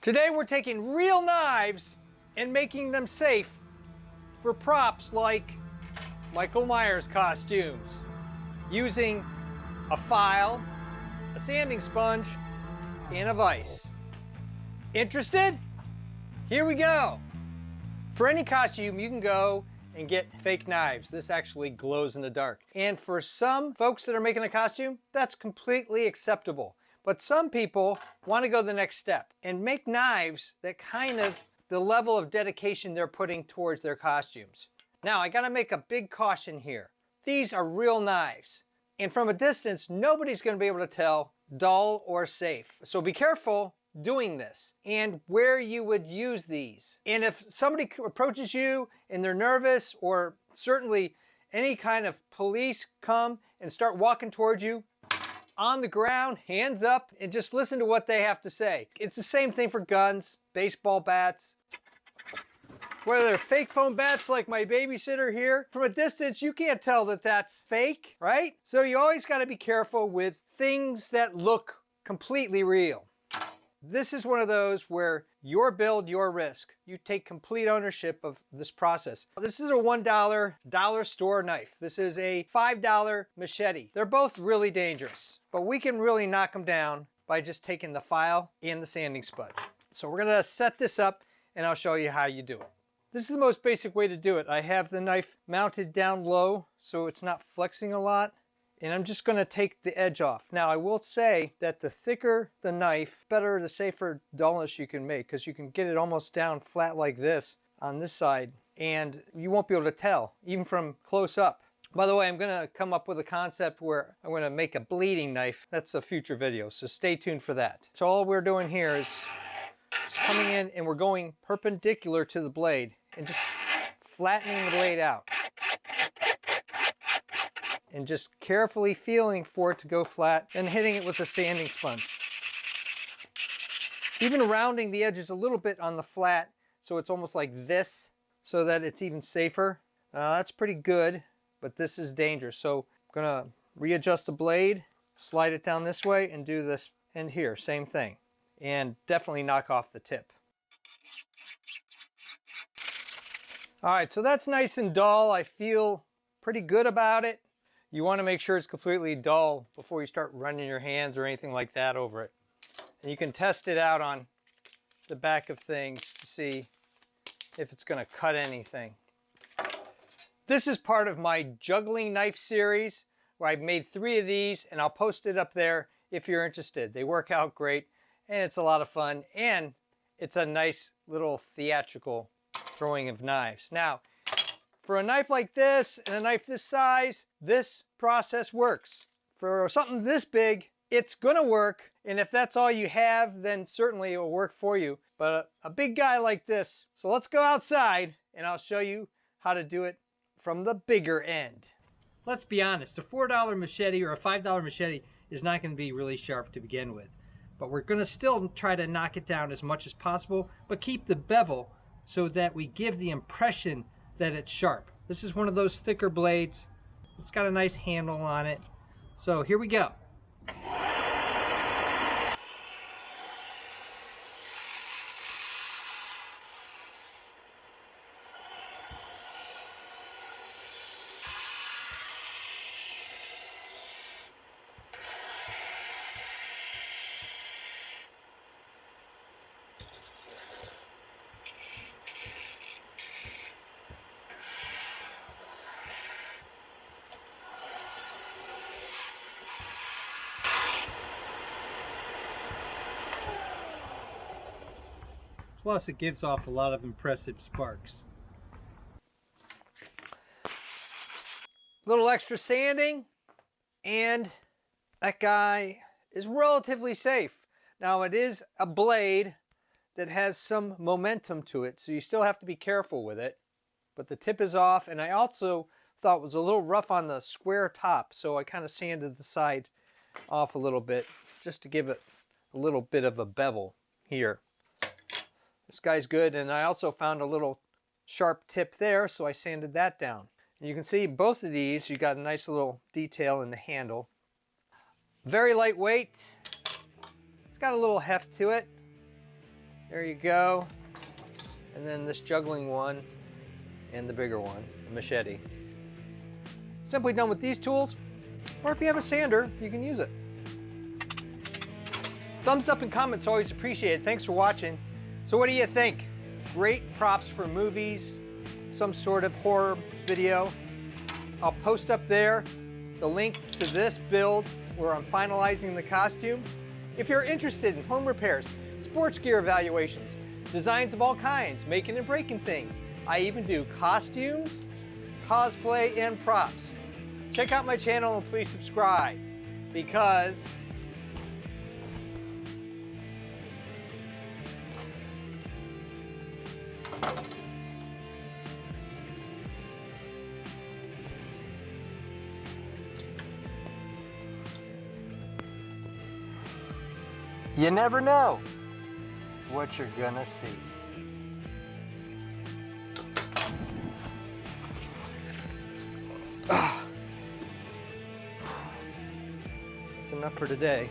Today we're taking real knives and making them safe for props like Michael Myers costumes, using a file, a sanding sponge, and a vise. Interested? Here we go. For any costume, you can go and get fake knives. This actually glows in the dark. And for some folks that are making a costume, that's completely acceptable. But some people want to go the next step and make knives that kind of the level of dedication they're putting towards their costumes. Now, I gotta make a big caution here. These are real knives. And from a distance, nobody's gonna be able to tell dull or safe. So be careful doing this and where you would use these. And if somebody approaches you and they're nervous, or certainly any kind of police come and start walking towards you, on the ground, hands up, and just listen to what they have to say. It's the same thing for guns, baseball bats, whether they're fake foam bats like my babysitter here. From a distance, you can't tell that that's fake, right? So you always gotta be careful with things that look completely real. This is one of those where your build, your risk. You take complete ownership of this process. This is a $1 dollar store knife. This is a $5 machete. They're both really dangerous, but we can really knock them down by just taking the file and the sanding sponge. So we're gonna set this up and I'll show you how you do it. This is the most basic way to do it. I have the knife mounted down low so it's not flexing a lot. And I'm just going to take the edge off. Now I will say that the thicker the knife, better the safer dullness you can make, because you can get it almost down flat like this on this side and you won't be able to tell, even from close up. By the way, I'm going to come up with a concept where I'm going to make a bleeding knife. That's a future video, so stay tuned for that. So all we're doing here is just coming in and we're going perpendicular to the blade and just flattening the blade out. And just carefully feeling for it to go flat and hitting it with a sanding sponge. Even rounding the edges a little bit on the flat so it's almost like this, so that it's even safer. That's pretty good, but this is dangerous. So I'm gonna readjust the blade, slide it down this way, and do this end here, same thing. And definitely knock off the tip. All right, so that's nice and dull. I feel pretty good about it. You want to make sure it's completely dull before you start running your hands or anything like that over it. And you can test it out on the back of things to see if it's going to cut anything. This is part of my juggling knife series where I've made 3 of these, and I'll post it up there if you're interested. They work out great and it's a lot of fun, and it's a nice little theatrical throwing of knives. Now, for a knife like this and a knife this size, this process works. For something this big, it's gonna work. And if that's all you have, then certainly it will work for you. But a big guy like this, so let's go outside and I'll show you how to do it from the bigger end. Let's be honest, a $4 machete or a $5 machete is not gonna be really sharp to begin with. But we're gonna still try to knock it down as much as possible, but keep the bevel so that we give the impression that it's sharp. This is one of those thicker blades. It's got a nice handle on it. So here we go. Plus, it gives off a lot of impressive sparks. Little extra sanding, and that guy is relatively safe. Now, it is a blade that has some momentum to it, so you still have to be careful with it. But the tip is off, and I also thought it was a little rough on the square top, so I kind of sanded the side off a little bit just to give it a little bit of a bevel here. This guy's good, and I also found a little sharp tip there, so I sanded that down. And you can see both of these, you got a nice little detail in the handle. Very lightweight. It's got a little heft to it. There you go. And then this juggling one and the bigger one, the machete. Simply done with these tools, or if you have a sander, you can use it. Thumbs up and comments always appreciated. Thanks for watching. So what do you think? Great props for movies, some sort of horror video. I'll post up there the link to this build where I'm finalizing the costume. If you're interested in home repairs, sports gear evaluations, designs of all kinds, making and breaking things, I even do costumes, cosplay, and props. Check out my channel and please subscribe, because you never know what you're gonna see. That's enough for today.